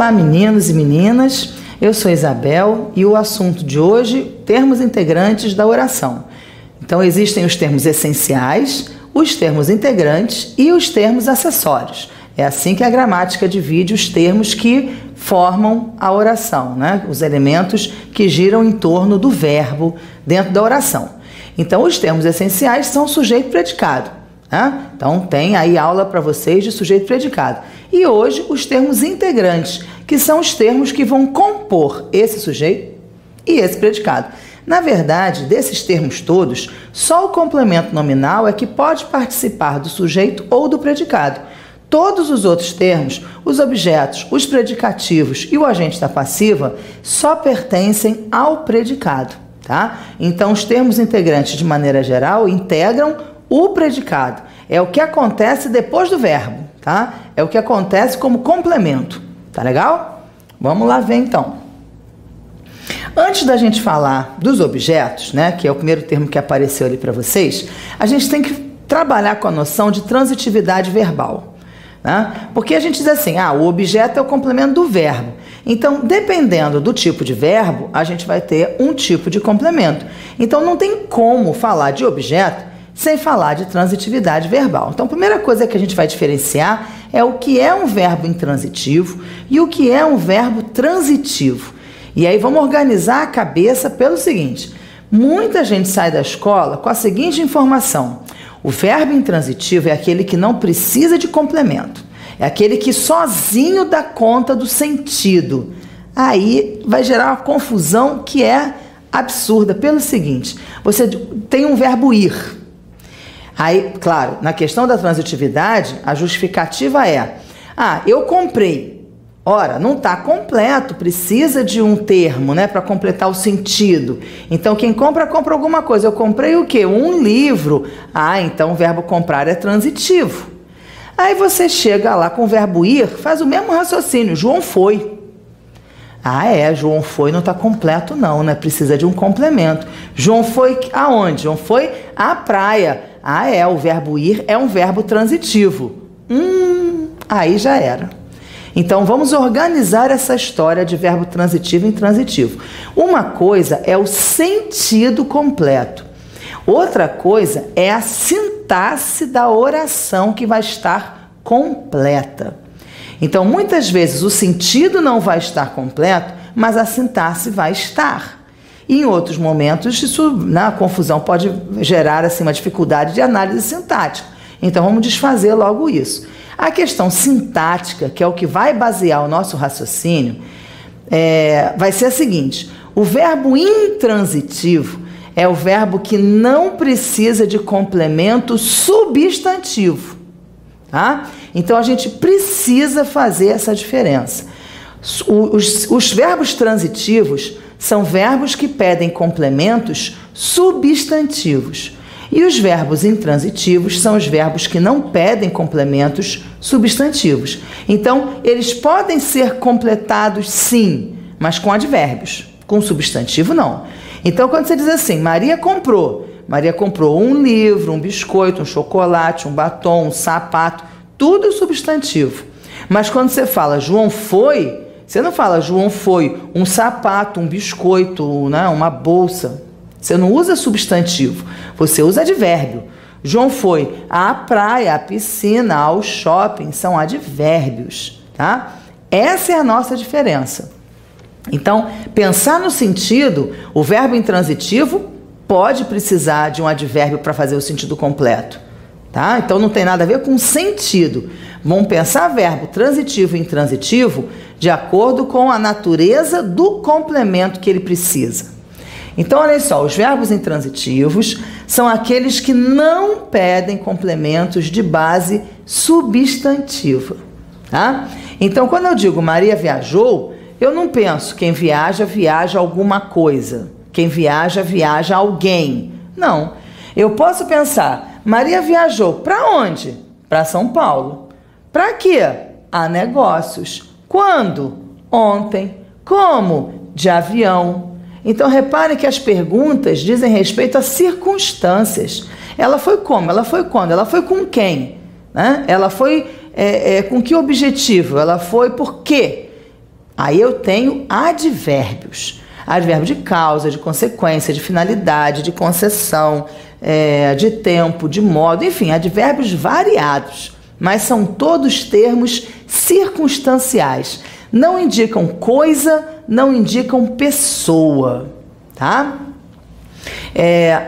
Olá, meninos e meninas, eu sou Isabel e o assunto de hoje, termos integrantes da oração. Então, existem os termos essenciais, os termos integrantes e os termos acessórios. É assim que a gramática divide os termos que formam a oração, né? Os elementos que giram em torno do verbo dentro da oração. Então, os termos essenciais são sujeito e predicado. Então tem aí aula para vocês de sujeito e predicado. E hoje os termos integrantes, que são os termos que vão compor esse sujeito e esse predicado. Na verdade, desses termos todos, só o complemento nominal é que pode participar do sujeito ou do predicado. Todos os outros termos, os objetos, os predicativos e o agente da passiva, só pertencem ao predicado, tá? Então os termos integrantes, de maneira geral, integram o predicado. É o que acontece depois do verbo, tá? É o que acontece como complemento, tá legal? Vamos lá ver então. Antes da gente falar dos objetos, né, que é o primeiro termo que apareceu ali para vocês, a gente tem que trabalhar com a noção de transitividade verbal, né? Porque a gente diz assim, o objeto é o complemento do verbo. Então, dependendo do tipo de verbo, a gente vai ter um tipo de complemento. Então, não tem como falar de objeto sem falar de transitividade verbal. Então, a primeira coisa que a gente vai diferenciar é o que é um verbo intransitivo e o que é um verbo transitivo. E aí vamos organizar a cabeça pelo seguinte: muita gente sai da escola com a seguinte informação: o verbo intransitivo é aquele que não precisa de complemento, é aquele que sozinho dá conta do sentido. Aí vai gerar uma confusão que é absurda pelo seguinte: você tem um verbo ir. Aí, claro, na questão da transitividade, a justificativa é: eu comprei. Ora, não está completo, precisa de um termo, né, para completar o sentido. Então, quem compra, compra alguma coisa. Eu comprei o quê? Um livro. Então o verbo comprar é transitivo. Aí você chega lá com o verbo ir, faz o mesmo raciocínio. João foi. João foi não está completo não, né? Precisa de um complemento. João foi aonde? João foi à praia. O verbo ir é um verbo transitivo. Aí já era. Então, vamos organizar essa história de verbo transitivo e intransitivo. Uma coisa é o sentido completo. Outra coisa é a sintaxe da oração que vai estar completa. Então, muitas vezes o sentido não vai estar completo, mas a sintaxe vai estar. E em outros momentos, a confusão pode gerar assim, uma dificuldade de análise sintática. Então, vamos desfazer logo isso. A questão sintática, que é o que vai basear o nosso raciocínio, vai ser a seguinte: o verbo intransitivo é o verbo que não precisa de complemento substantivo. Tá? Então, a gente precisa fazer essa diferença. Os verbos transitivos são verbos que pedem complementos substantivos. E os verbos intransitivos são os verbos que não pedem complementos substantivos. Então, eles podem ser completados sim, mas com advérbios. Com substantivo, não. Então, quando você diz assim, Maria comprou um livro, um biscoito, um chocolate, um batom, um sapato, tudo substantivo. Mas quando você fala João foi, você não fala João foi um sapato, um biscoito, né, uma bolsa. Você não usa substantivo, você usa advérbio. João foi à praia, à piscina, ao shopping, são advérbios, tá? Essa é a nossa diferença. Então, pensar no sentido, o verbo intransitivo pode precisar de um advérbio para fazer o sentido completo, tá? Então, não tem nada a ver com sentido. Vamos pensar verbo transitivo e intransitivo de acordo com a natureza do complemento que ele precisa. Então, olha só, os verbos intransitivos são aqueles que não pedem complementos de base substantiva, tá? Então, quando eu digo Maria viajou, eu não penso quem viaja, viaja alguma coisa. Quem viaja, viaja alguém. Não. Eu posso pensar, Maria viajou para onde? Para São Paulo. Para quê? A negócios. Quando? Ontem. Como? De avião. Então, reparem que as perguntas dizem respeito a circunstâncias. Ela foi como? Ela foi quando? Ela foi com quem? Né? Ela foi com que objetivo? Ela foi por quê? Aí eu tenho advérbios. Advérbio de causa, de consequência, de finalidade, de concessão, de tempo, de modo, enfim, advérbios variados. Mas são todos termos circunstanciais. Não indicam coisa, não indicam pessoa, tá?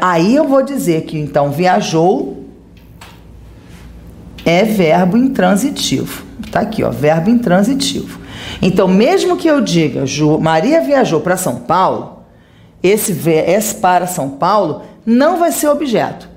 Aí eu vou dizer que, então, viajou é verbo intransitivo. Tá aqui, ó, verbo intransitivo. Então, mesmo que eu diga, Maria viajou para São Paulo, esse para São Paulo não vai ser objeto,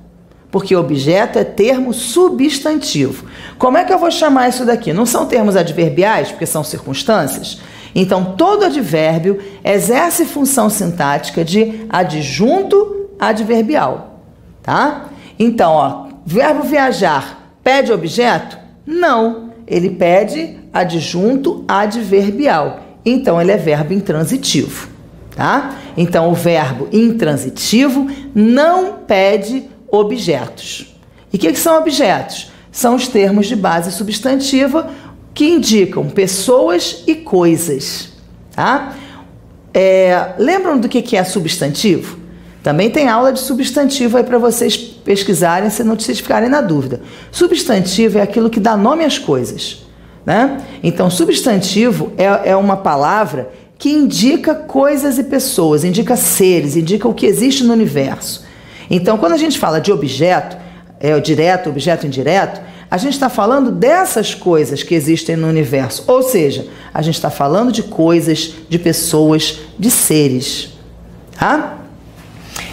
porque objeto é termo substantivo. Como é que eu vou chamar isso daqui? Não são termos adverbiais, porque são circunstâncias? Então, todo advérbio exerce função sintática de adjunto adverbial, tá? Então, ó, verbo viajar pede objeto? Não, ele pede adjunto adverbial. Então, ele é verbo intransitivo, tá? Então, o verbo intransitivo não pede objetos. E o que são objetos? São os termos de base substantiva que indicam pessoas e coisas, tá? Lembram do que é substantivo? Também tem aula de substantivo aí para vocês pesquisarem, se não vocês ficarem na dúvida. Substantivo é aquilo que dá nome às coisas, né? Então, substantivo é uma palavra que indica coisas e pessoas, indica seres, indica o que existe no universo. Então, quando a gente fala de objeto, direto, objeto indireto, a gente está falando dessas coisas que existem no universo. Ou seja, a gente está falando de coisas, de pessoas, de seres, tá?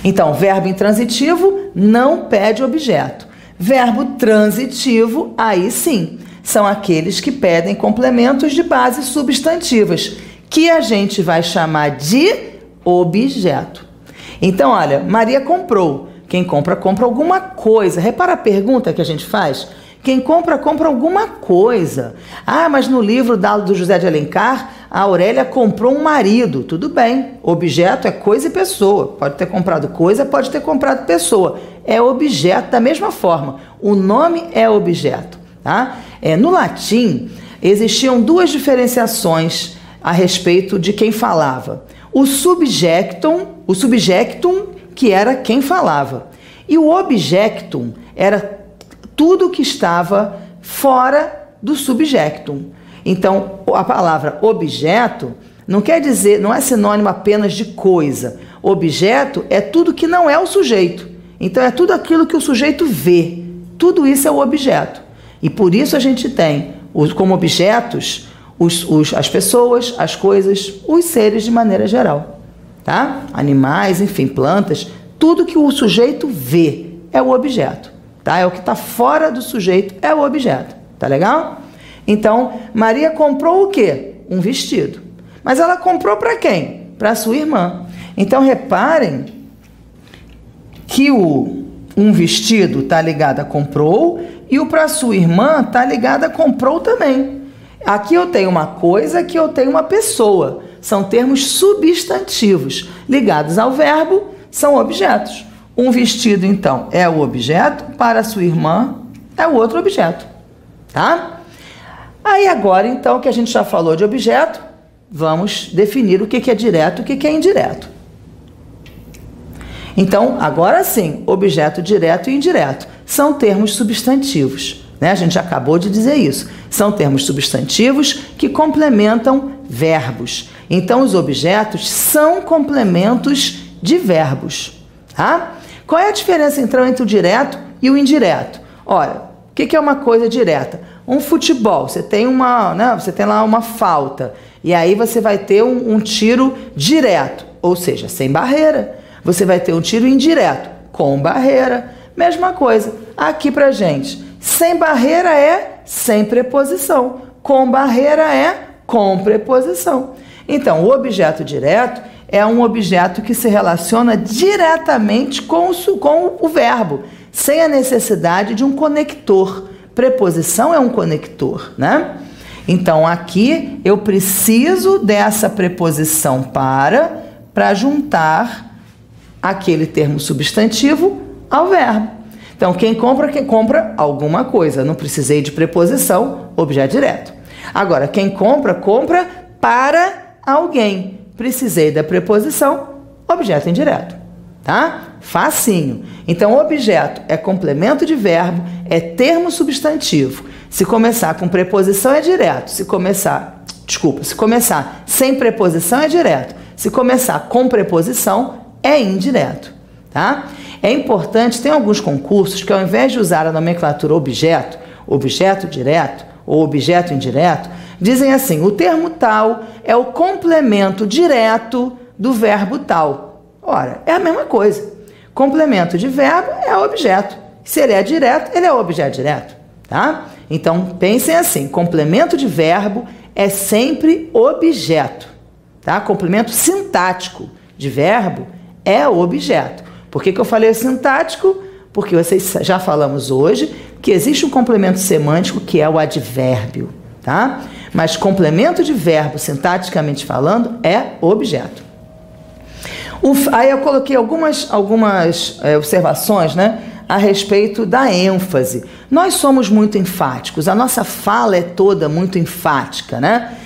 Então, verbo intransitivo não pede objeto. Verbo transitivo, aí sim, são aqueles que pedem complementos de base substantivas, que a gente vai chamar de objeto. Então, olha, Maria comprou. Quem compra, compra alguma coisa. Repara a pergunta que a gente faz. Quem compra, compra alguma coisa. Ah, mas no livro do José de Alencar, a Aurélia comprou um marido. Tudo bem, objeto é coisa e pessoa. Pode ter comprado coisa, pode ter comprado pessoa. É objeto da mesma forma. O nome é objeto, tá? No latim, existiam duas diferenciações a respeito de quem falava. O subjectum, que era quem falava. E o objectum era tudo que estava fora do subjectum. Então, a palavra objeto não quer dizer, não é sinônimo apenas de coisa. Objeto é tudo que não é o sujeito. Então, é tudo aquilo que o sujeito vê. Tudo isso é o objeto. E por isso a gente tem como objetos as pessoas, as coisas, os seres de maneira geral. Tá? Animais, enfim, plantas, tudo que o sujeito vê é o objeto. Tá? É o que está fora do sujeito, é o objeto. Tá legal? Então, Maria comprou o quê? Um vestido. Mas ela comprou para quem? Para sua irmã. Então, reparem que um vestido está ligado a comprou e o para sua irmã está ligado a comprou também. Aqui eu tenho uma coisa, aqui eu tenho uma pessoa. São termos substantivos ligados ao verbo, são objetos. Um vestido, então, é o objeto, para sua irmã é o outro objeto, tá? Aí agora, então, que a gente já falou de objeto, vamos definir o que é direto e o que é indireto. Então, agora sim, objeto direto e indireto são termos substantivos, né? A gente já acabou de dizer isso. São termos substantivos que complementam verbos. Então, os objetos são complementos de verbos, tá? Qual é a diferença, então, entre o direto e o indireto? Olha, o que é uma coisa direta? Um futebol, você tem você tem lá uma falta, e aí você vai ter um tiro direto, ou seja, sem barreira. Você vai ter um tiro indireto, com barreira. Mesma coisa, aqui pra gente. Sem barreira é sem preposição, com barreira é com preposição. Então, o objeto direto é um objeto que se relaciona diretamente com o verbo, sem a necessidade de um conector. Preposição é um conector, né? Então, aqui eu preciso dessa preposição para juntar aquele termo substantivo ao verbo. Então, quem compra alguma coisa. Não precisei de preposição, objeto direto. Agora, quem compra para alguém. Precisei da preposição objeto indireto, tá? Facinho. Então, objeto é complemento de verbo, é termo substantivo. Se começar com preposição é direto. Se começar sem preposição é direto. Se começar com preposição é indireto, tá? É importante, tem alguns concursos que ao invés de usar a nomenclatura objeto, objeto direto ou objeto indireto, dizem assim: o termo tal é o complemento direto do verbo tal. Ora, é a mesma coisa. Complemento de verbo é objeto. Se ele é direto, ele é objeto direto, tá? Então, pensem assim: complemento de verbo é sempre objeto, tá? Complemento sintático de verbo é objeto. Por que eu falei sintático? Porque vocês já falamos hoje que existe um complemento semântico que é o advérbio, tá? Mas complemento de verbo, sintaticamente falando, é objeto. Aí eu coloquei algumas observações, né, a respeito da ênfase. Nós somos muito enfáticos, a nossa fala é toda muito enfática, né?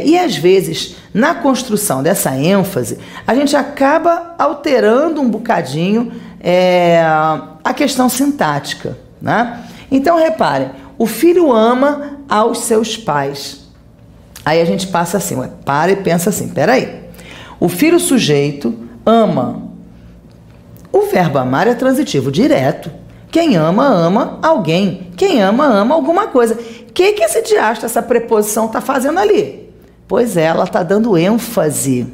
E às vezes, na construção dessa ênfase, a gente acaba alterando um bocadinho a questão sintática, né? Então, reparem, o filho ama aos seus pais. Aí a gente passa assim, para e pensa assim, peraí. O filho sujeito ama. O verbo amar é transitivo direto. Quem ama, ama alguém. Quem ama, ama alguma coisa. O que esse diacho, essa preposição está fazendo ali? Pois é, ela está dando ênfase.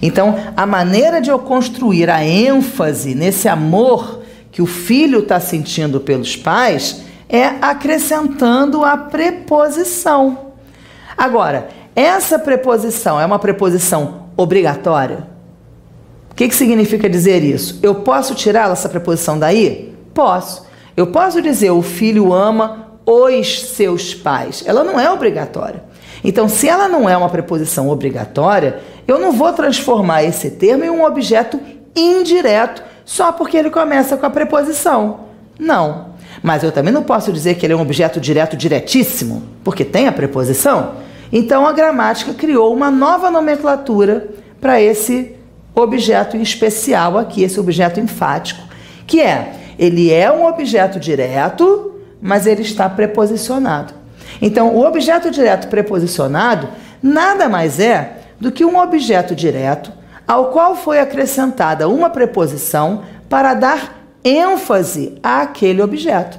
Então, a maneira de eu construir a ênfase nesse amor que o filho está sentindo pelos pais é acrescentando a preposição. Agora, essa preposição é uma preposição obrigatória? O que significa dizer isso? Eu posso tirar essa preposição daí? Posso. Eu posso dizer o filho ama os seus pais. Ela não é obrigatória. Então, se ela não é uma preposição obrigatória, eu não vou transformar esse termo em um objeto indireto só porque ele começa com a preposição. Não. Mas eu também não posso dizer que ele é um objeto direto diretíssimo, porque tem a preposição. Então, a gramática criou uma nova nomenclatura para esse objeto em especial aqui, esse objeto enfático, que ele é um objeto direto, mas ele está preposicionado. Então, o objeto direto preposicionado nada mais é do que um objeto direto ao qual foi acrescentada uma preposição para dar ênfase àquele objeto,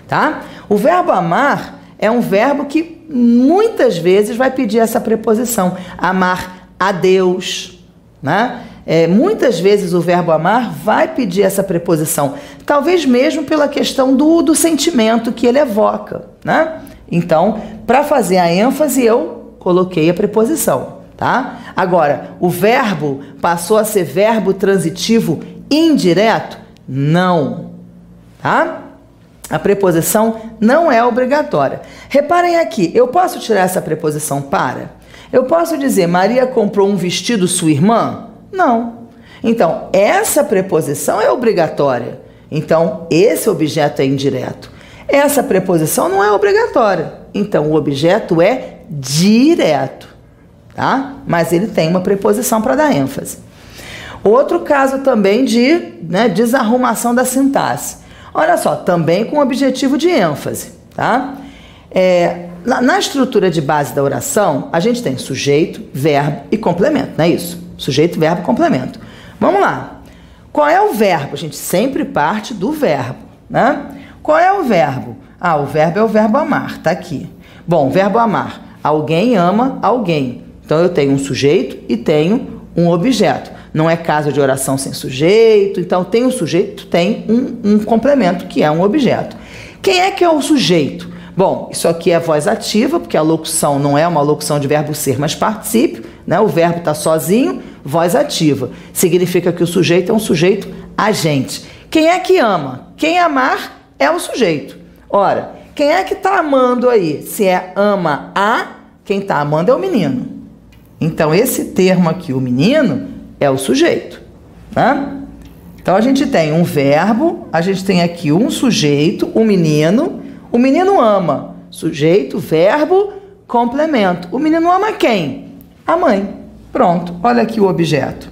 tá? O verbo amar é um verbo que muitas vezes vai pedir essa preposição, amar a Deus, né? Muitas vezes o verbo amar vai pedir essa preposição, talvez mesmo pela questão do sentimento que ele evoca, né? Então, para fazer a ênfase, eu coloquei a preposição, tá? Agora, o verbo passou a ser verbo transitivo indireto? Não, tá? A preposição não é obrigatória. Reparem aqui, eu posso tirar essa preposição para? Eu posso dizer, Maria comprou um vestido sua irmã? Não. Então, essa preposição é obrigatória. Então, esse objeto é indireto. Essa preposição não é obrigatória. Então, o objeto é direto, tá? Mas ele tem uma preposição para dar ênfase. Outro caso também de desarrumação da sintaxe. Olha só, também com objetivo de ênfase, tá? Na estrutura de base da oração, a gente tem sujeito, verbo e complemento, não é isso? Sujeito, verbo, complemento. Vamos lá. Qual é o verbo? A gente sempre parte do verbo, né? Qual é o verbo? O verbo é o verbo amar, tá aqui. Bom, verbo amar. Alguém ama alguém. Então, eu tenho um sujeito e tenho um objeto. Não é caso de oração sem sujeito. Então, tem um sujeito, tem um complemento, que é um objeto. Quem é que é o sujeito? Bom, isso aqui é voz ativa, porque a locução não é uma locução de verbo ser, mas particípio, né? O verbo está sozinho, voz ativa. Significa que o sujeito é um sujeito agente. Quem é que ama? Quem amar é o sujeito. Ora, quem é que está amando aí? Se ama quem está amando é o menino. Então, esse termo aqui, o menino, é o sujeito, né? Então, a gente tem um verbo, a gente tem aqui um sujeito, o menino ama. Sujeito, verbo, complemento. O menino ama quem? A mãe. Pronto, olha aqui o objeto.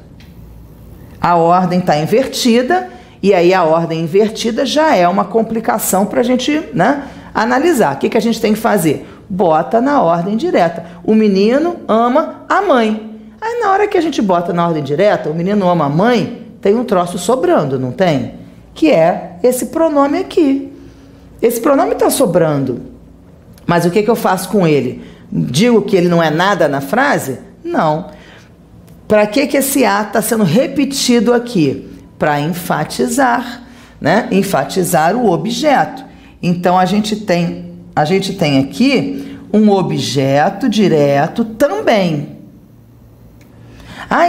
A ordem está invertida, e aí a ordem invertida já é uma complicação para a gente, né, analisar. O que a gente tem que fazer? Bota na ordem direta. O menino ama a mãe. Aí na hora que a gente bota na ordem direta, o menino ama a mãe, tem um troço sobrando, não tem? Que é esse pronome aqui. Esse pronome está sobrando. Mas o que eu faço com ele? Digo que ele não é nada na frase? Não. Para que esse A está sendo repetido aqui? Para enfatizar, né? Enfatizar o objeto. Então, a gente tem aqui um objeto direto também.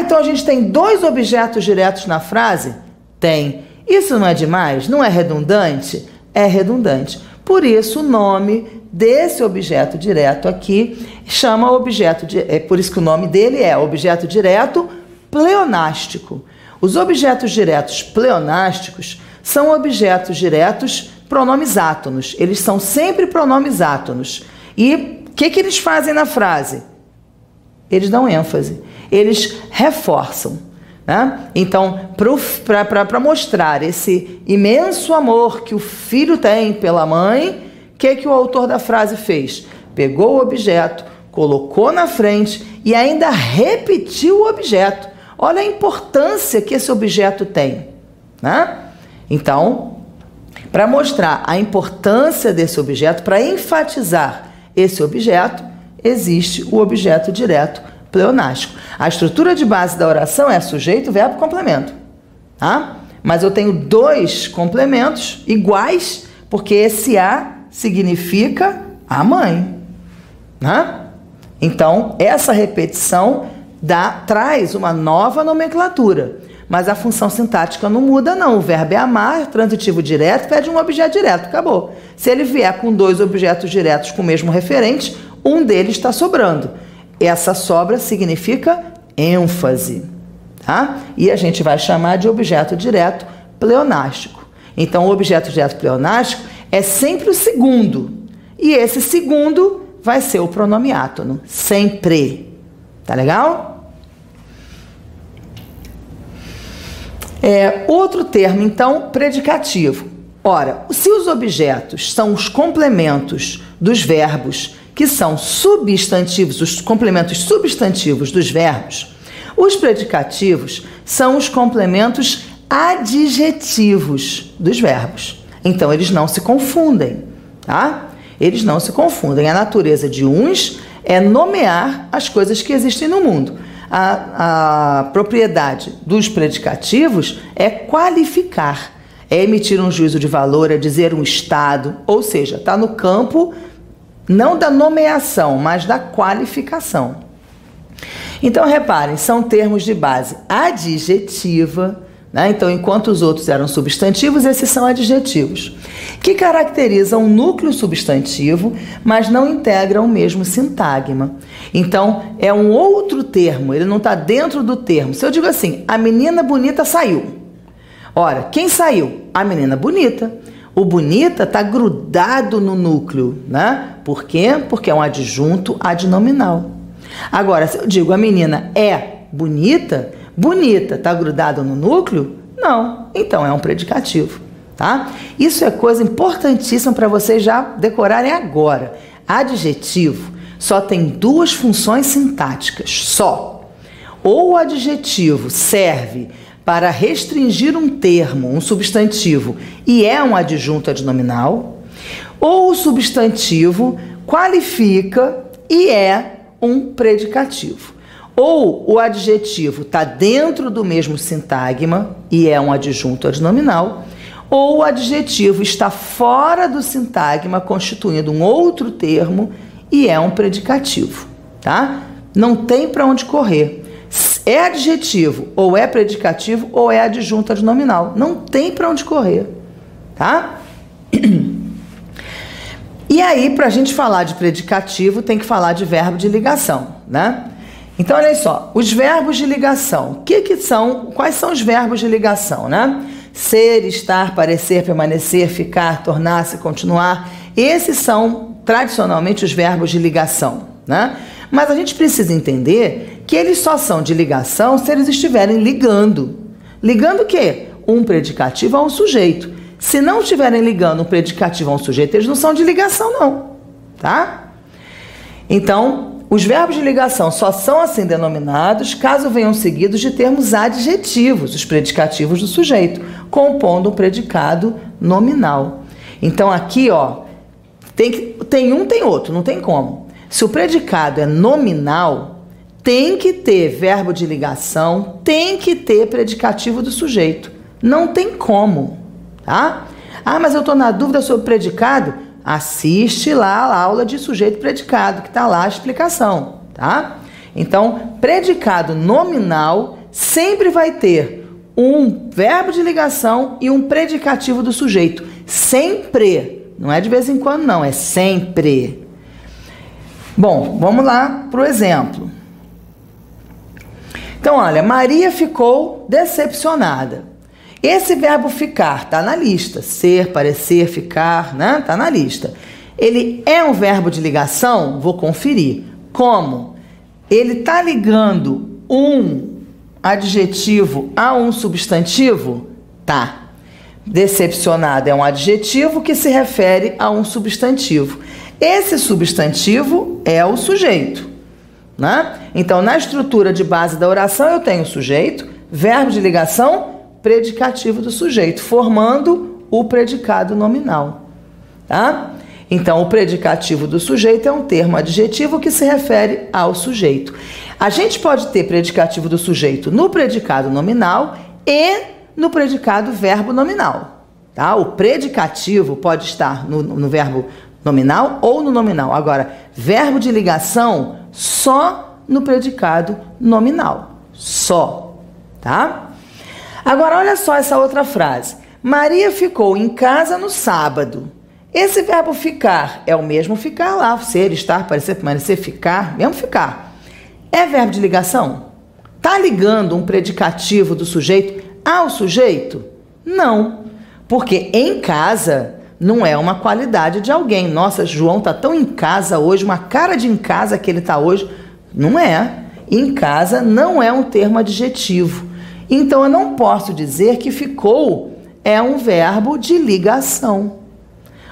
Então a gente tem 2 objetos diretos na frase? Tem. Isso não é demais? Não é redundante? É redundante. Por isso o nome desse objeto direto aqui chama objeto, por isso que o nome dele é objeto direto pleonástico. Os objetos diretos pleonásticos são objetos diretos pronomes átonos. Eles são sempre pronomes átonos. E o que eles fazem na frase? Eles dão ênfase. Eles reforçam. Né? Então, para mostrar esse imenso amor que o filho tem pela mãe, o que o autor da frase fez? Pegou o objeto, colocou na frente e ainda repetiu o objeto. Olha a importância que esse objeto tem. Né? Então, para mostrar a importância desse objeto, para enfatizar esse objeto, existe o objeto direto pleonástico. A estrutura de base da oração é sujeito, verbo, complemento. Tá? Mas eu tenho 2 complementos iguais, porque esse A significa a mãe. Né? Então, essa repetição traz uma nova nomenclatura. Mas a função sintática não muda, não. O verbo é amar, transitivo direto, pede um objeto direto, acabou. Se ele vier com 2 objetos diretos com o mesmo referente, um deles está sobrando. Essa sobra significa ênfase, tá? E a gente vai chamar de objeto direto pleonástico. Então, o objeto direto pleonástico é sempre o segundo. E esse segundo vai ser o pronome átono, sempre. Tá legal? Outro termo, então, predicativo. Ora, se os objetos são os complementos dos verbos que são substantivos, os complementos substantivos dos verbos, os predicativos são os complementos adjetivos dos verbos. Então, eles não se confundem, tá? Eles não se confundem. A natureza de uns é nomear as coisas que existem no mundo. A propriedade dos predicativos é qualificar, é emitir um juízo de valor, é dizer um estado, ou seja, está no campo não da nomeação, mas da qualificação. Então, reparem, são termos de base adjetiva, né? Então, enquanto os outros eram substantivos, esses são adjetivos, que caracterizam um núcleo substantivo, mas não integram o mesmo sintagma. Então, é um outro termo, ele não está dentro do termo. Se eu digo assim, a menina bonita saiu. Ora, quem saiu? A menina bonita. O bonita está grudado no núcleo, né? Por quê? Porque é um adjunto adnominal. Agora, se eu digo a menina é bonita, bonita está grudado no núcleo? Não. Então é um predicativo, tá? Isso é coisa importantíssima para vocês já decorarem agora. Adjetivo só tem 2 funções sintáticas, só. Ou o adjetivo serve para restringir um termo, um substantivo, e é um adjunto adnominal, ou o substantivo qualifica e é um predicativo. Ou o adjetivo está dentro do mesmo sintagma e é um adjunto adnominal, ou o adjetivo está fora do sintagma, constituindo um outro termo e é um predicativo, tá? Não tem para onde correr. É adjetivo, ou é predicativo, ou é adjunto adnominal. Não tem para onde correr, tá? E aí, para a gente falar de predicativo, tem que falar de verbo de ligação, né? Então, olha só, os verbos de ligação. Quais são os verbos de ligação, né? Ser, estar, parecer, permanecer, ficar, tornar-se, continuar. Esses são, tradicionalmente, os verbos de ligação, né? Mas a gente precisa entender que eles só são de ligação se eles estiverem ligando. Ligando o quê? Um predicativo a um sujeito. Se não estiverem ligando um predicativo a um sujeito, eles não são de ligação, não, tá? Então, os verbos de ligação só são assim denominados caso venham seguidos de termos adjetivos, os predicativos do sujeito, compondo um predicado nominal. Então, aqui, ó, tem um, tem outro, não tem como. Se o predicado é nominal, tem que ter verbo de ligação, tem que ter predicativo do sujeito. Não tem como, tá? Ah, mas eu estou na dúvida sobre predicado. Assiste lá a aula de sujeito predicado, que está lá a explicação, tá? Então, predicado nominal sempre vai ter um verbo de ligação e um predicativo do sujeito. Sempre. Não é de vez em quando, não. É sempre. Bom, vamos lá para o exemplo. Então, olha, Maria ficou decepcionada. Esse verbo ficar está na lista. Ser, parecer, ficar, né? Está na lista. Ele é um verbo de ligação? Vou conferir. Como? Ele está ligando um adjetivo a um substantivo? Tá. Decepcionada é um adjetivo que se refere a um substantivo. Esse substantivo é o sujeito, né? Então, na estrutura de base da oração, eu tenho o sujeito, verbo de ligação, predicativo do sujeito, formando o predicado nominal, tá? Então, o predicativo do sujeito é um termo adjetivo que se refere ao sujeito. A gente pode ter predicativo do sujeito no predicado nominal e no predicado verbo nominal, tá? O predicativo pode estar no verbo nominal ou no nominal. Agora, verbo de ligação só no predicado nominal, só, tá? Agora, olha só essa outra frase. Maria ficou em casa no sábado. Esse verbo ficar é o mesmo ficar lá. Ser, estar, parecer, permanecer, ficar. Mesmo ficar. É verbo de ligação? Tá ligando um predicativo do sujeito ao sujeito? Não. Porque em casa não é uma qualidade de alguém. Nossa, João tá tão em casa hoje, uma cara de em casa que ele tá hoje. Não é. Em casa não é um termo adjetivo. Então, eu não posso dizer que ficou é um verbo de ligação.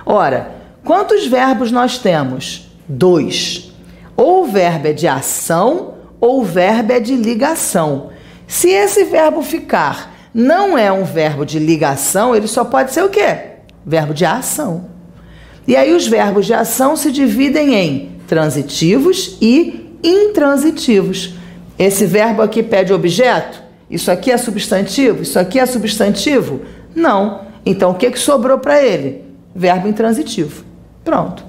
Ora, quantos verbos nós temos? 2. Ou o verbo é de ação, ou o verbo é de ligação. Se esse verbo ficar não é um verbo de ligação, ele só pode ser o quê? Verbo de ação. E aí, os verbos de ação se dividem em transitivos e intransitivos. Esse verbo aqui pede objeto? Isso aqui é substantivo? Isso aqui é substantivo? Não. Então, o que sobrou para ele? Verbo intransitivo. Pronto.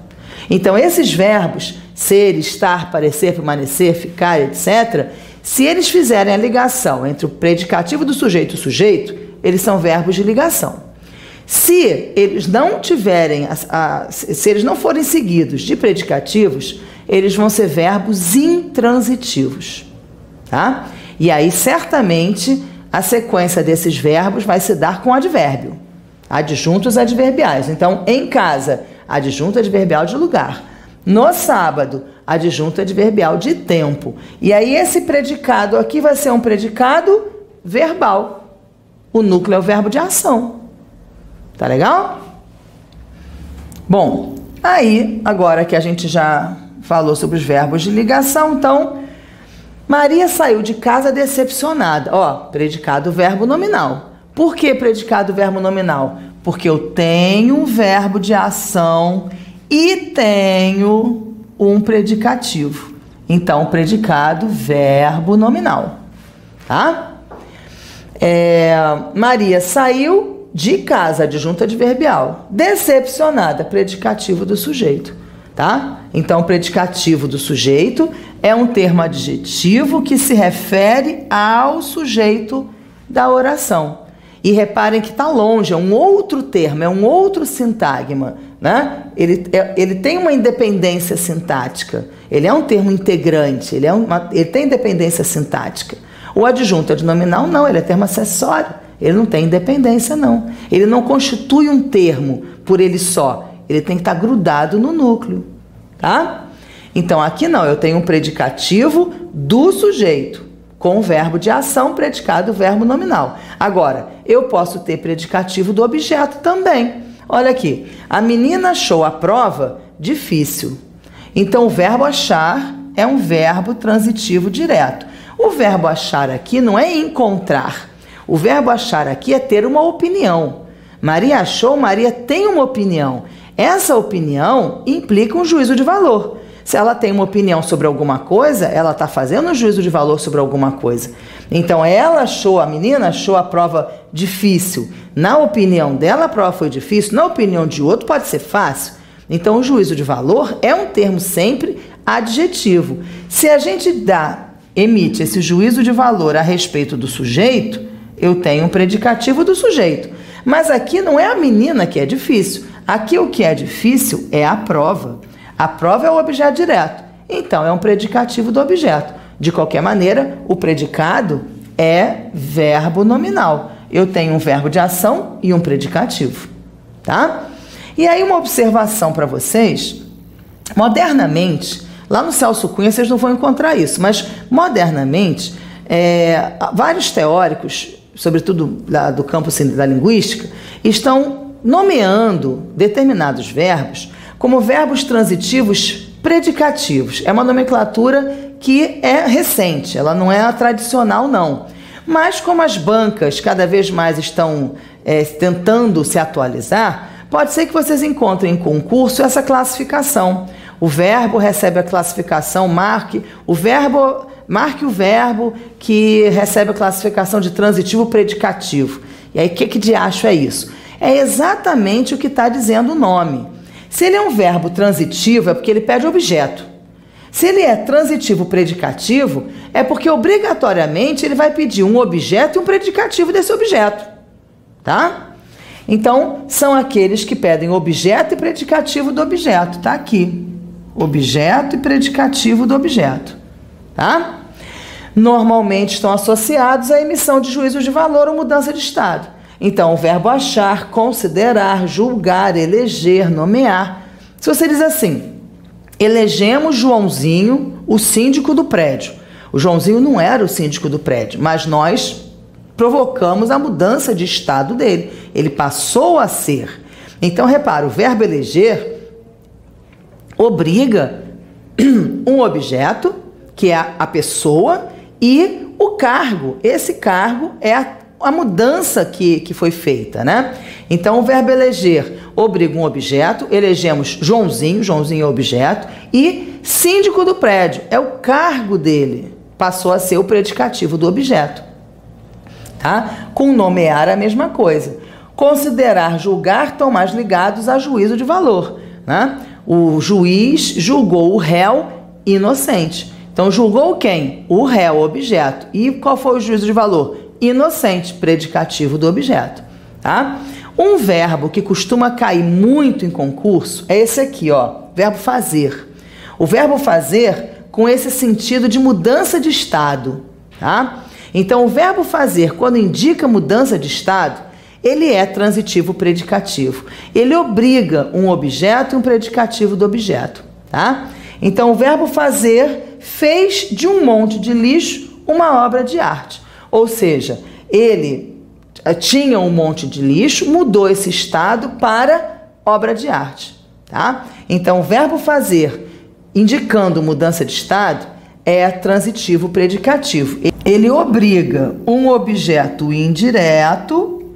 Então, esses verbos, ser, estar, parecer, permanecer, ficar, etc., se eles fizerem a ligação entre o predicativo do sujeito e o sujeito, eles são verbos de ligação. Se eles não tiverem, se eles não forem seguidos de predicativos, eles vão ser verbos intransitivos, tá? E aí, certamente, a sequência desses verbos vai se dar com advérbio. Adjuntos adverbiais. Então, em casa, adjunto adverbial de lugar. No sábado, adjunto adverbial de tempo. E aí, esse predicado aqui vai ser um predicado verbal. O núcleo é o verbo de ação. Tá legal? Bom, aí, agora que a gente já falou sobre os verbos de ligação, então... Maria saiu de casa decepcionada. Ó, predicado verbo nominal. Por que predicado verbo nominal? Porque eu tenho um verbo de ação e tenho um predicativo. Então, predicado verbo nominal. Tá? Maria saiu de casa, adjunto adverbial. Decepcionada, predicativo do sujeito. Tá? Então, o predicativo do sujeito é um termo adjetivo que se refere ao sujeito da oração. E reparem que está longe, é um outro termo, é um outro sintagma, né? Ele tem uma independência sintática, ele é um termo integrante, ele tem independência sintática. O adjunto adnominal não, ele é termo acessório, ele não tem independência não. Ele não constitui um termo por ele só, ele tem que estar grudado no núcleo, tá? Então aqui não, eu tenho um predicativo do sujeito com o verbo de ação, predicado, verbo nominal. Agora, eu posso ter predicativo do objeto também. Olha aqui, a menina achou a prova difícil. Então o verbo achar é um verbo transitivo direto. O verbo achar aqui não é encontrar. O verbo achar aqui é ter uma opinião. Maria achou, Maria tem uma opinião. Essa opinião implica um juízo de valor. Se ela tem uma opinião sobre alguma coisa, ela está fazendo um juízo de valor sobre alguma coisa. Então ela achou, a menina achou a prova difícil. Na opinião dela, a prova foi difícil. Na opinião de outro, pode ser fácil. Então o juízo de valor é um termo sempre adjetivo. Se a gente emite esse juízo de valor a respeito do sujeito, eu tenho um predicativo do sujeito. Mas aqui não é a menina que é difícil. Aqui o que é difícil é a prova. A prova é o objeto direto. Então é um predicativo do objeto. De qualquer maneira, o predicado é verbo nominal. Eu tenho um verbo de ação e um predicativo, tá? E aí uma observação para vocês. Modernamente, lá no Celso Cunha vocês não vão encontrar isso, mas modernamente, vários teóricos, sobretudo do campo da linguística, estão nomeando determinados verbos como verbos transitivos predicativos. É uma nomenclatura que é recente, ela não é a tradicional, não. Mas como as bancas cada vez mais estão tentando se atualizar, pode ser que vocês encontrem em concurso essa classificação. O verbo recebe a classificação, marque o verbo que recebe a classificação de transitivo predicativo. E aí, que de acho é isso? É exatamente o que está dizendo o nome. Se ele é um verbo transitivo, é porque ele pede objeto. Se ele é transitivo predicativo, é porque obrigatoriamente ele vai pedir um objeto e um predicativo desse objeto. Tá? Então, são aqueles que pedem objeto e predicativo do objeto. Tá aqui. Objeto e predicativo do objeto. Tá? Normalmente estão associados à emissão de juízo de valor ou mudança de estado. Então, o verbo achar, considerar, julgar, eleger, nomear. Se você diz assim, elegemos Joãozinho, o síndico do prédio. O Joãozinho não era o síndico do prédio, mas nós provocamos a mudança de estado dele. Ele passou a ser. Então, repara, o verbo eleger obriga um objeto, que é a pessoa, e o cargo. Esse cargo é a mudança que foi feita, né? Então, o verbo eleger obriga um objeto, elegemos Joãozinho, Joãozinho é objeto, e síndico do prédio, é o cargo dele, passou a ser o predicativo do objeto. Tá? Com nomear a mesma coisa. Considerar, julgar estão mais ligados a juízo de valor, né? O juiz julgou o réu inocente. Então, julgou quem? O réu, o objeto. E qual foi o juízo de valor? Inocente, predicativo do objeto. Tá? Um verbo que costuma cair muito em concurso é esse aqui, ó, verbo fazer. O verbo fazer com esse sentido de mudança de estado. Tá? Então, o verbo fazer, quando indica mudança de estado, ele é transitivo predicativo. Ele obriga um objeto e um predicativo do objeto. Tá? Então, o verbo fazer fez de um monte de lixo uma obra de arte. Ou seja, ele tinha um monte de lixo, mudou esse estado para obra de arte. Tá? Então, o verbo fazer, indicando mudança de estado, é transitivo predicativo. Ele obriga um objeto indireto,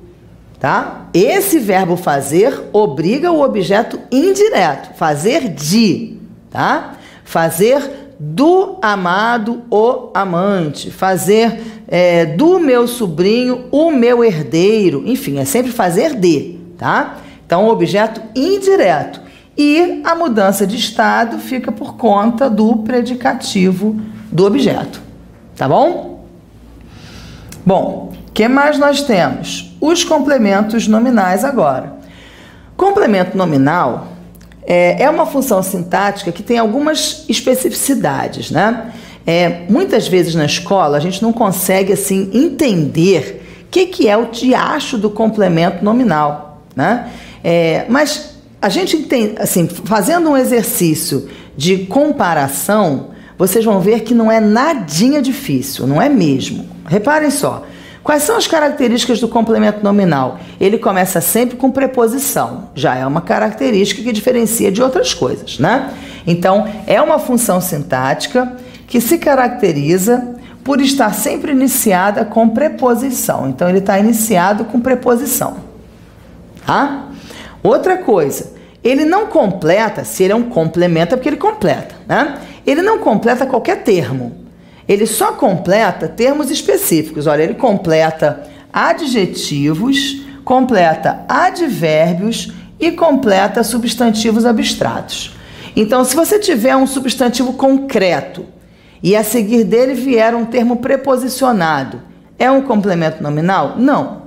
tá? Esse verbo fazer obriga o objeto indireto, fazer de, tá? Fazer do amado o amante, fazer do meu sobrinho o meu herdeiro, enfim, é sempre fazer de, tá? Então, objeto indireto. E a mudança de estado fica por conta do predicativo do objeto, tá bom? Bom, o que mais nós temos? Os complementos nominais agora. Complemento nominal é uma função sintática que tem algumas especificidades, né? Muitas vezes na escola a gente não consegue assim entender o que é o diacho do complemento nominal, né? Mas a gente entende, assim, fazendo um exercício de comparação, vocês vão ver que não é nadinha difícil, não é mesmo. Reparem só, quais são as características do complemento nominal? Ele começa sempre com preposição, já é uma característica que diferencia de outras coisas, né? Então, é uma função sintática que se caracteriza por estar sempre iniciada com preposição. Então, ele está iniciado com preposição, tá? Outra coisa, ele não completa, se ele é um complemento, é porque ele completa, né? Ele não completa qualquer termo. Ele só completa termos específicos. Olha, ele completa adjetivos, completa advérbios e completa substantivos abstratos. Então, se você tiver um substantivo concreto e a seguir dele vier um termo preposicionado, é um complemento nominal? Não.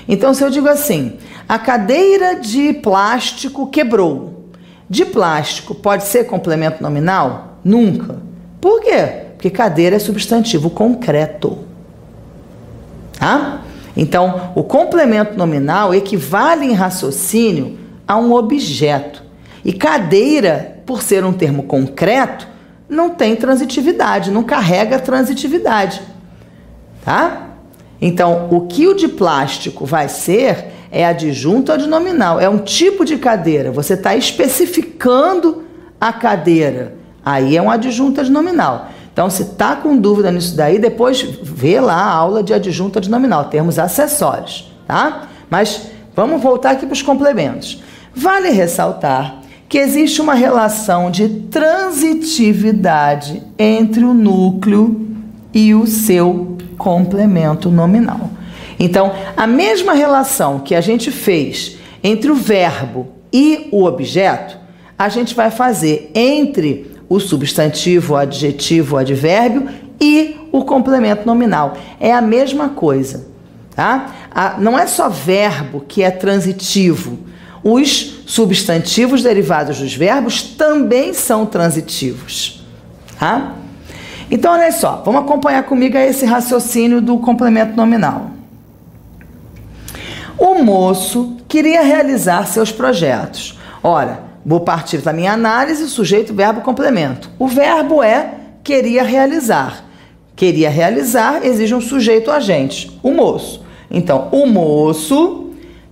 Então, se eu digo assim, a cadeira de plástico quebrou. De plástico pode ser complemento nominal? Nunca. Por quê? Porque cadeira é substantivo concreto. Tá? Então, o complemento nominal equivale em raciocínio a um objeto. E cadeira, por ser um termo concreto, não tem transitividade, não carrega transitividade. Tá? Então, o que o de plástico vai ser é adjunto adnominal. É um tipo de cadeira. Você está especificando a cadeira. Aí é um adjunto adnominal. Então, se está com dúvida nisso daí, depois vê lá a aula de adjunto adnominal, termos acessórios, tá? Mas vamos voltar aqui para os complementos. Vale ressaltar que existe uma relação de transitividade entre o núcleo e o seu complemento nominal. Então, a mesma relação que a gente fez entre o verbo e o objeto, a gente vai fazer entre o substantivo, o adjetivo, o advérbio e o complemento nominal. É a mesma coisa, tá? Não é só verbo que é transitivo. Os substantivos derivados dos verbos também são transitivos, tá? Então, olha só, vamos acompanhar comigo esse raciocínio do complemento nominal. O moço queria realizar seus projetos. Ora, vou partir da minha análise, sujeito, verbo, complemento. O verbo é queria realizar. Queria realizar exige um sujeito agente, o moço. Então, o moço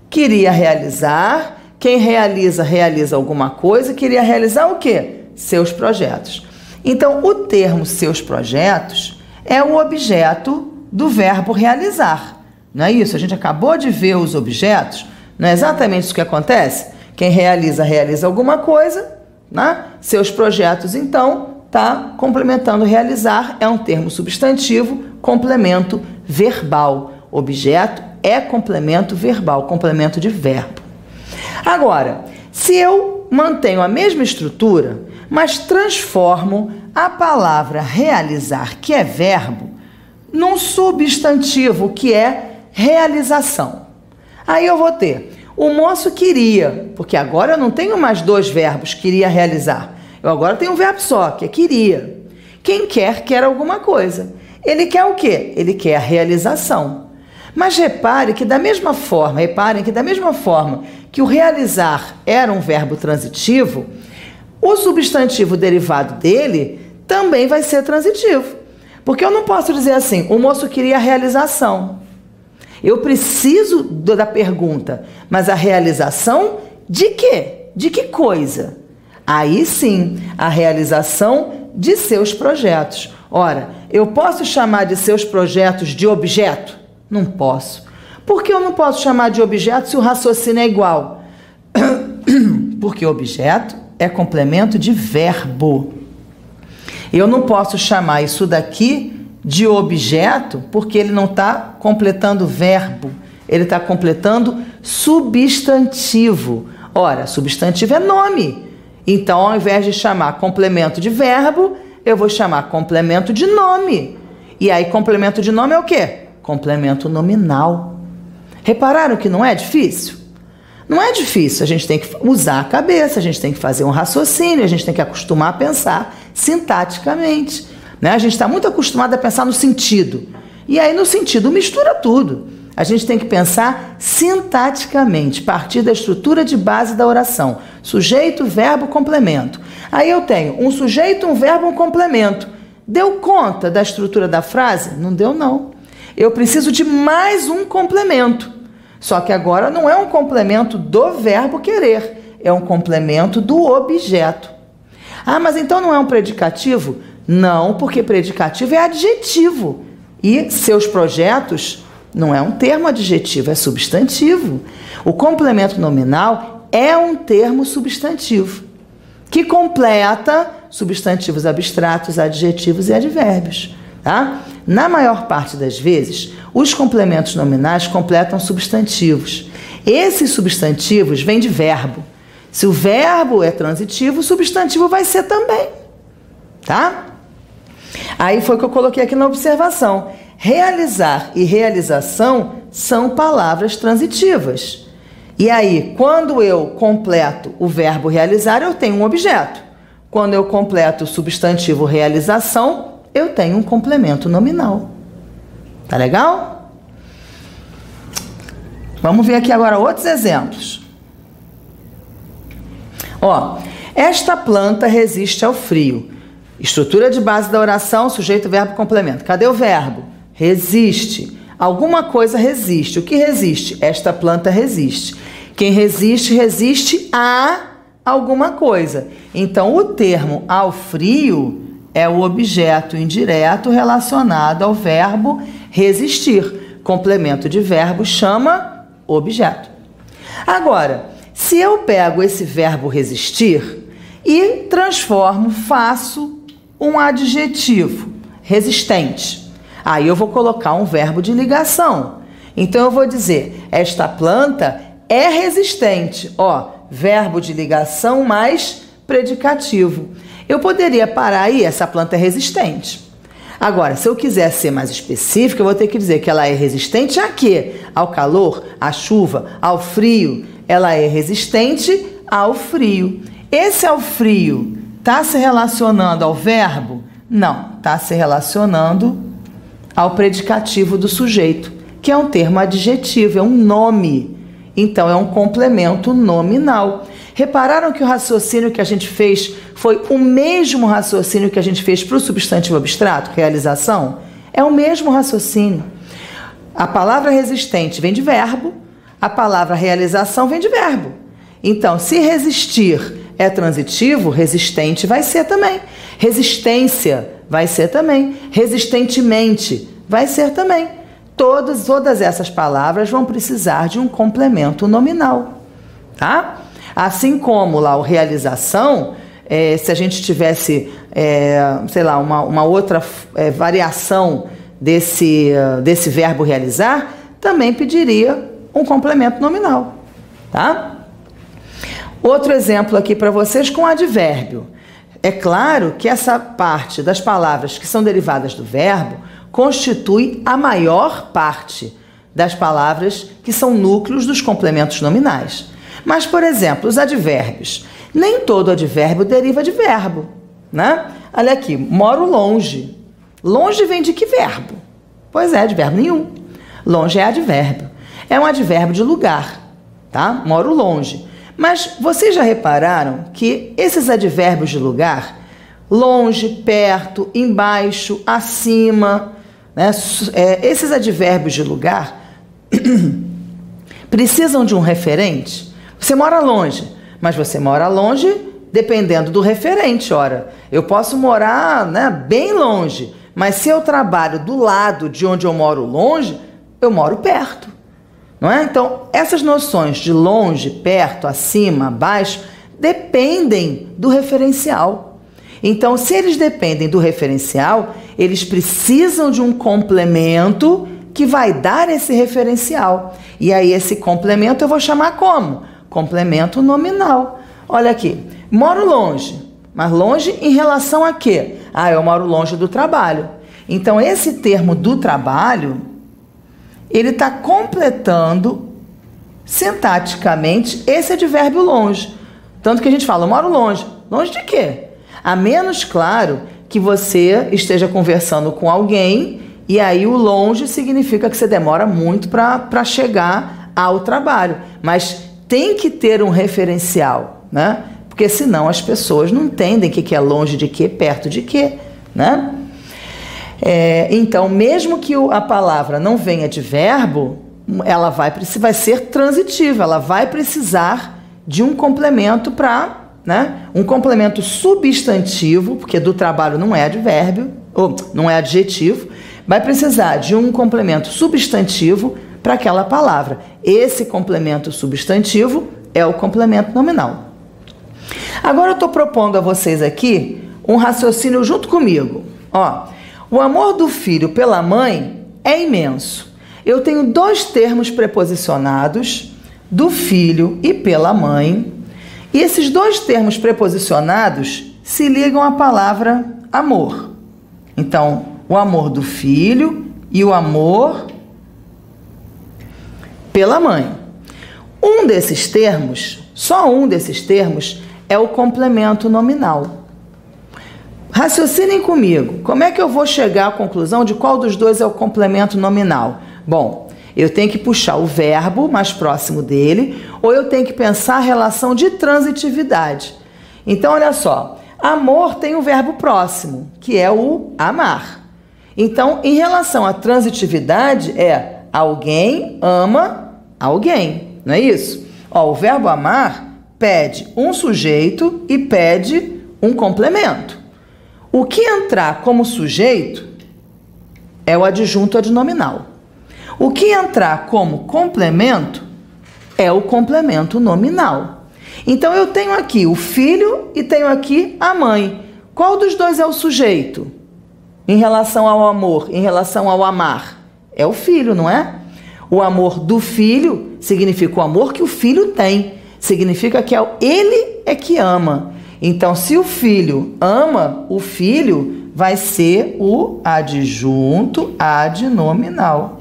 queria realizar. Quem realiza, realiza alguma coisa. Queria realizar o quê? Seus projetos. Então, o termo seus projetos é o objeto do verbo realizar. Não é isso? A gente acabou de ver os objetos. Não é exatamente isso que acontece? Quem realiza, realiza alguma coisa, né? Seus projetos, então, tá complementando realizar, é um termo substantivo, complemento verbal. Objeto é complemento verbal, complemento de verbo. Agora, se eu mantenho a mesma estrutura, mas transformo a palavra realizar, que é verbo, num substantivo, que é realização. Aí eu vou ter o moço queria, porque agora eu não tenho mais dois verbos, queria realizar. Eu agora tenho um verbo só, que é queria. Quem quer, quer alguma coisa. Ele quer o quê? Ele quer a realização. Mas reparem que da mesma forma que o realizar era um verbo transitivo, o substantivo derivado dele também vai ser transitivo. Porque eu não posso dizer assim, o moço queria a realização. Eu preciso da pergunta, mas a realização de quê? De que coisa? Aí sim, a realização de seus projetos. Ora, eu posso chamar de seus projetos de objeto? Não posso. Por que eu não posso chamar de objeto se o raciocínio é igual? Porque objeto é complemento de verbo. Eu não posso chamar isso daqui de objeto, porque ele não está completando verbo, ele está completando substantivo. Ora, substantivo é nome. Então, ao invés de chamar complemento de verbo, eu vou chamar complemento de nome. E aí, complemento de nome é o quê? Complemento nominal. Repararam que não é difícil? Não é difícil, a gente tem que usar a cabeça, a gente tem que fazer um raciocínio, a gente tem que acostumar a pensar sintaticamente. Né? A gente está muito acostumado a pensar no sentido. E aí, no sentido, mistura tudo. A gente tem que pensar sintaticamente, partir da estrutura de base da oração. Sujeito, verbo, complemento. Aí eu tenho um sujeito, um verbo, um complemento. Deu conta da estrutura da frase? Não deu, não. Eu preciso de mais um complemento. Só que agora não é um complemento do verbo querer, é um complemento do objeto. Ah, mas então não é um predicativo? Não, porque predicativo é adjetivo. E seus projetos não é um termo adjetivo, é substantivo. O complemento nominal é um termo substantivo, que completa substantivos abstratos, adjetivos e advérbios. Tá? Na maior parte das vezes, os complementos nominais completam substantivos. Esses substantivos vêm de verbo. Se o verbo é transitivo, o substantivo vai ser também. Tá? Aí foi o que eu coloquei aqui na observação. Realizar e realização são palavras transitivas. E aí, quando eu completo o verbo realizar, eu tenho um objeto. Quando eu completo o substantivo realização, eu tenho um complemento nominal. Tá legal? Vamos ver aqui agora outros exemplos. Ó, esta planta resiste ao frio. Estrutura de base da oração, sujeito, verbo, complemento. Cadê o verbo? Resiste. Alguma coisa resiste. O que resiste? Esta planta resiste. Quem resiste, resiste a alguma coisa. Então, o termo ao frio é o objeto indireto relacionado ao verbo resistir. Complemento de verbo chama objeto. Agora, se eu pego esse verbo resistir e transformo, faço um adjetivo, resistente, aí eu vou colocar um verbo de ligação. Então, eu vou dizer, esta planta é resistente. Ó, verbo de ligação mais predicativo. Eu poderia parar aí, essa planta é resistente. Agora, se eu quiser ser mais específico, eu vou ter que dizer que ela é resistente a quê? Ao calor, à chuva, ao frio. Ela é resistente ao frio. Esse ao frio está se relacionando ao verbo? Não, está se relacionando ao predicativo do sujeito, que é um termo adjetivo, é um nome. Então, é um complemento nominal. Repararam que o raciocínio que a gente fez foi o mesmo raciocínio que a gente fez para o substantivo abstrato, realização? É o mesmo raciocínio. A palavra resistente vem de verbo, a palavra realização vem de verbo. Então, se resistir é transitivo, resistente vai ser também. Resistência vai ser também. Resistentemente vai ser também. Todas essas palavras vão precisar de um complemento nominal, tá? Assim como lá o realização, se a gente tivesse, sei lá, uma outra variação desse verbo realizar, também pediria um complemento nominal, tá? Outro exemplo aqui para vocês com advérbio. É claro que essa parte das palavras que são derivadas do verbo constitui a maior parte das palavras que são núcleos dos complementos nominais. Mas, por exemplo, os advérbios. Nem todo advérbio deriva de verbo, né? Olha aqui, moro longe. Longe vem de que verbo? Pois é, de verbo nenhum. Longe é advérbio. É um advérbio de lugar, tá? Moro longe. Mas vocês já repararam que esses advérbios de lugar, longe, perto, embaixo, acima, né? Esses advérbios de lugar precisam de um referente. Você mora longe, mas você mora longe dependendo do referente. Ora, eu posso morar, né, bem longe, mas se eu trabalho do lado de onde eu moro longe, eu moro perto, não é? Então, essas noções de longe, perto, acima, abaixo, dependem do referencial. Então, se eles dependem do referencial, eles precisam de um complemento que vai dar esse referencial. E aí, esse complemento eu vou chamar como? Complemento nominal. Olha aqui, moro longe, mas longe em relação a quê? Ah, eu moro longe do trabalho. Então, esse termo do trabalho, ele está completando sintaticamente esse advérbio longe. Tanto que a gente fala, eu moro longe. Longe de quê? A menos, claro, que você esteja conversando com alguém e aí o longe significa que você demora muito para chegar ao trabalho. Mas tem que ter um referencial, né? porque senão as pessoas não entendem o que é longe de quê, perto de quê, né? Então, mesmo que a palavra não venha de verbo, ela vai ser transitiva, ela vai precisar de um complemento um complemento substantivo, porque do trabalho não é advérbio, ou não é adjetivo, vai precisar de um complemento substantivo para aquela palavra. Esse complemento substantivo é o complemento nominal. Agora eu estou propondo a vocês aqui um raciocínio junto comigo. O amor do filho pela mãe é imenso. Eu tenho dois termos preposicionados, do filho e pela mãe, e esses dois termos preposicionados se ligam à palavra amor. Então, o amor do filho e o amor pela mãe. Só um desses termos é o complemento nominal. Raciocinem comigo, como é que eu vou chegar à conclusão de qual dos dois é o complemento nominal? Bom, eu tenho que puxar o verbo mais próximo dele, ou eu tenho que pensar a relação de transitividade. Então, olha só, amor tem o verbo próximo, que é o amar. Então, em relação à transitividade, é alguém ama alguém, não é isso? O verbo amar pede um sujeito e pede um complemento. O que entrar como sujeito é o adjunto adnominal. O que entrar como complemento é o complemento nominal. Então, eu tenho aqui o filho e tenho aqui a mãe. Qual dos dois é o sujeito? Em relação ao amor, em relação ao amar? É o filho, não é? O amor do filho significa o amor que o filho tem. Significa que ele é que ama. Então, se o filho ama o filho, vai ser o adjunto adnominal.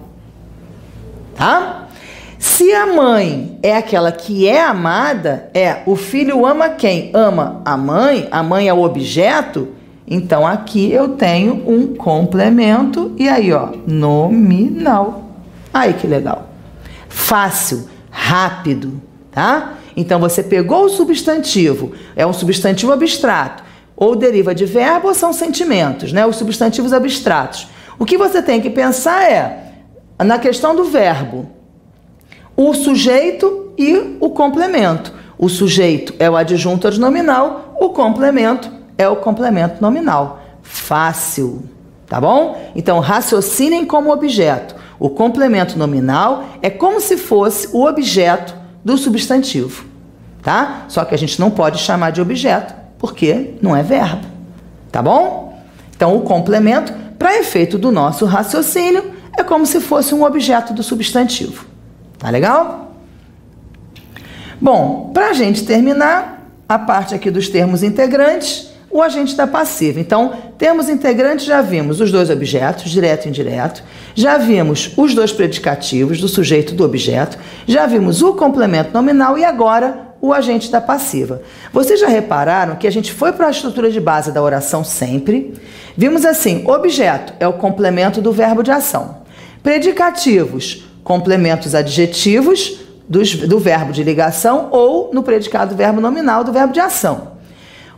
Tá? Se a mãe é aquela que é amada, o filho ama quem? Ama a mãe é o objeto, então aqui eu tenho um complemento e aí, nominal. Aí que legal. Fácil, rápido, tá? Então você pegou o substantivo, é um substantivo abstrato, ou deriva de verbo ou são sentimentos, né? Os substantivos abstratos. O que você tem que pensar na questão do verbo, o sujeito e o complemento. O sujeito é o adjunto adnominal, o complemento é o complemento nominal. Fácil, tá bom? Então, raciocinem como objeto. O complemento nominal é como se fosse o objeto do substantivo, tá? Só que a gente não pode chamar de objeto, porque não é verbo, tá bom? Então, o complemento, para efeito do nosso raciocínio, é como se fosse um objeto do substantivo. Tá legal? Bom, para a gente terminar, a parte aqui dos termos integrantes, o agente da passiva. Então, termos integrantes, já vimos os dois objetos, direto e indireto, já vimos os dois predicativos, do sujeito e do objeto, já vimos o complemento nominal e agora o agente da passiva. Vocês já repararam que a gente foi para a estrutura de base da oração sempre? Vimos assim, objeto é o complemento do verbo de ação. Predicativos, complementos adjetivos do verbo de ligação ou no predicado verbo nominal do verbo de ação.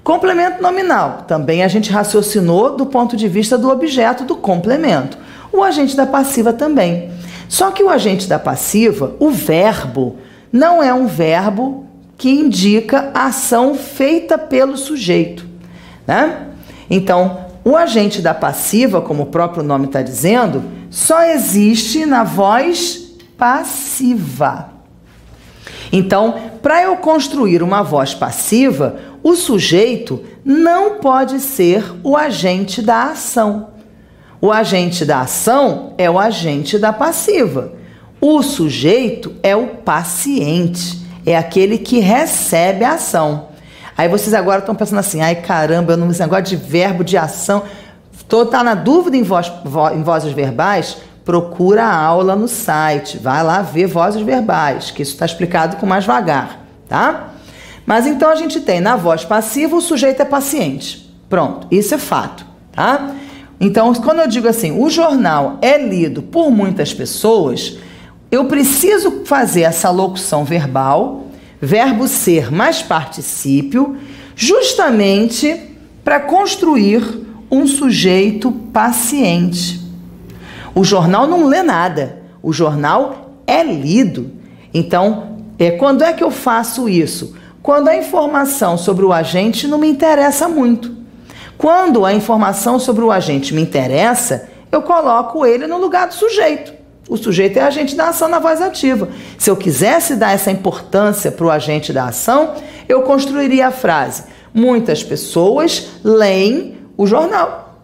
Complemento nominal, também a gente raciocinou do ponto de vista do objeto do complemento. O agente da passiva também. Só que o agente da passiva, o verbo, não é um verbo que indica a ação feita pelo sujeito, né? Então, o agente da passiva, como o próprio nome está dizendo, só existe na voz passiva. Então, para eu construir uma voz passiva, o sujeito não pode ser o agente da ação. O agente da ação é o agente da passiva. O sujeito é o paciente, é aquele que recebe a ação. Aí vocês agora estão pensando assim, ai caramba, eu não sei negócio de verbo, de ação. Tá na dúvida em vozes verbais? Procura a aula no site, vai lá ver vozes verbais, que isso está explicado com mais vagar, tá? Mas então a gente tem na voz passiva o sujeito é paciente. Pronto, isso é fato, tá? Então, quando eu digo assim, o jornal é lido por muitas pessoas, eu preciso fazer essa locução verbal, verbo ser mais particípio, justamente para construir um sujeito paciente. O jornal não lê nada, o jornal é lido. Então, quando é que eu faço isso? Quando a informação sobre o agente não me interessa muito. Quando a informação sobre o agente me interessa, eu coloco ele no lugar do sujeito. O sujeito é agente da ação na voz ativa. Se eu quisesse dar essa importância para o agente da ação, eu construiria a frase: muitas pessoas leem o jornal.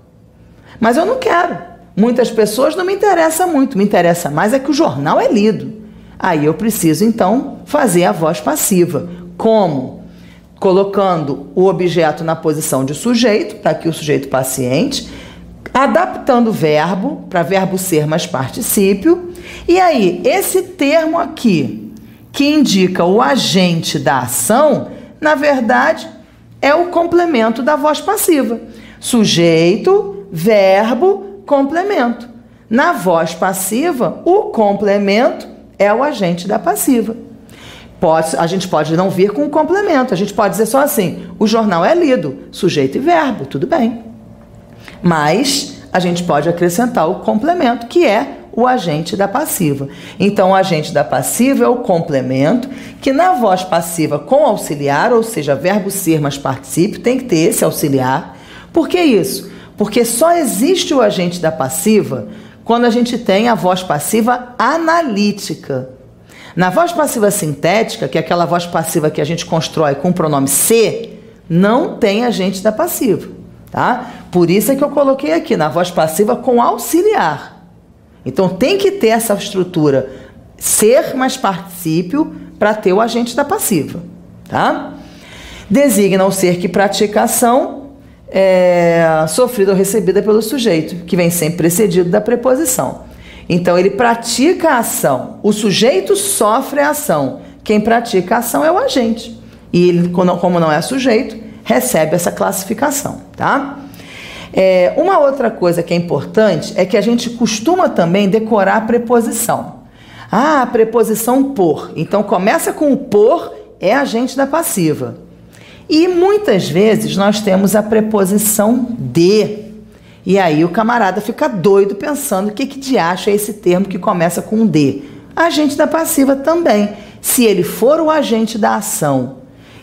Mas eu não quero. Muitas pessoas não me interessa muito. Me interessa mais é que o jornal é lido. Aí eu preciso, então, fazer a voz passiva. Como? Colocando o objeto na posição de sujeito, está aqui o sujeito paciente, adaptando o verbo para verbo ser mais particípio. E aí, esse termo aqui, que indica o agente da ação, na verdade, é o complemento da voz passiva. Sujeito, verbo, complemento. Na voz passiva, o complemento é o agente da passiva. A gente pode não vir com um complemento, a gente pode dizer só assim: o jornal é lido, sujeito e verbo, tudo bem. Mas a gente pode acrescentar o complemento, que é o agente da passiva. Então, o agente da passiva é o complemento, que na voz passiva com auxiliar, ou seja, verbo ser mais particípio, tem que ter esse auxiliar. Por que isso? Porque só existe o agente da passiva quando a gente tem a voz passiva analítica. Na voz passiva sintética, que é aquela voz passiva que a gente constrói com o pronome se, não tem agente da passiva, tá? Por isso é que eu coloquei aqui, na voz passiva com auxiliar. Então tem que ter essa estrutura ser mais particípio para ter o agente da passiva, tá? Designa o ser que pratica a ação sofrida ou recebida pelo sujeito, que vem sempre precedido da preposição. Então, ele pratica a ação, o sujeito sofre a ação, quem pratica a ação é o agente. E ele, como não é sujeito, recebe essa classificação, tá? Uma outra coisa que é importante é que a gente costuma também decorar a preposição. A preposição por. Então, começa com o por, é agente da passiva. E muitas vezes nós temos a preposição de. E aí o camarada fica doido pensando o que de acha é esse termo que começa com de. Agente da passiva também, se ele for o agente da ação.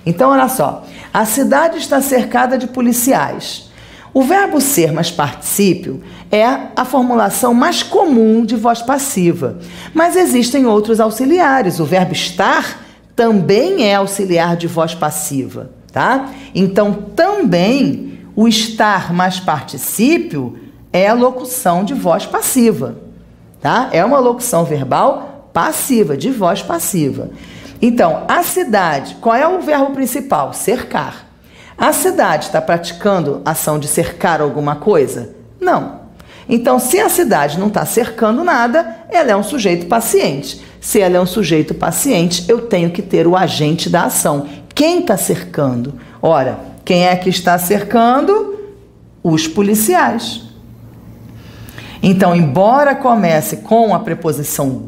Então, olha só, a cidade está cercada de policiais. O verbo ser mais particípio é a formulação mais comum de voz passiva, mas existem outros auxiliares. O verbo estar também é auxiliar de voz passiva, tá? Então, também o estar mais particípio é a locução de voz passiva, tá? É uma locução verbal passiva, de voz passiva. Então, a cidade, qual é o verbo principal? Cercar. A cidade está praticando ação de cercar alguma coisa? Não. Então, se a cidade não está cercando nada, ela é um sujeito paciente. Se ela é um sujeito paciente, eu tenho que ter o agente da ação. Quem está cercando? Ora, quem é que está cercando? Os policiais. Então, embora comece com a preposição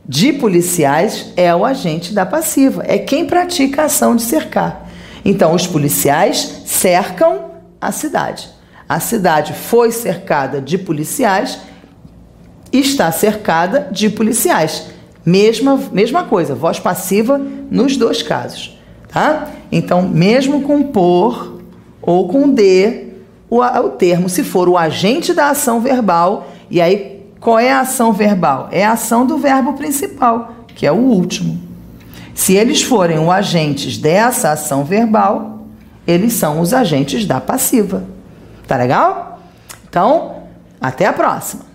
de policiais, é o agente da passiva. É quem pratica a ação de cercar. Então, os policiais cercam a cidade. A cidade foi cercada de policiais, está cercada de policiais. Mesma coisa, voz passiva nos dois casos, tá? Então, mesmo com por ou com de, o termo, se for o agente da ação verbal, e aí qual é a ação verbal? É a ação do verbo principal, que é o último. Se eles forem os agentes dessa ação verbal, eles são os agentes da passiva. Tá legal? Então, até a próxima!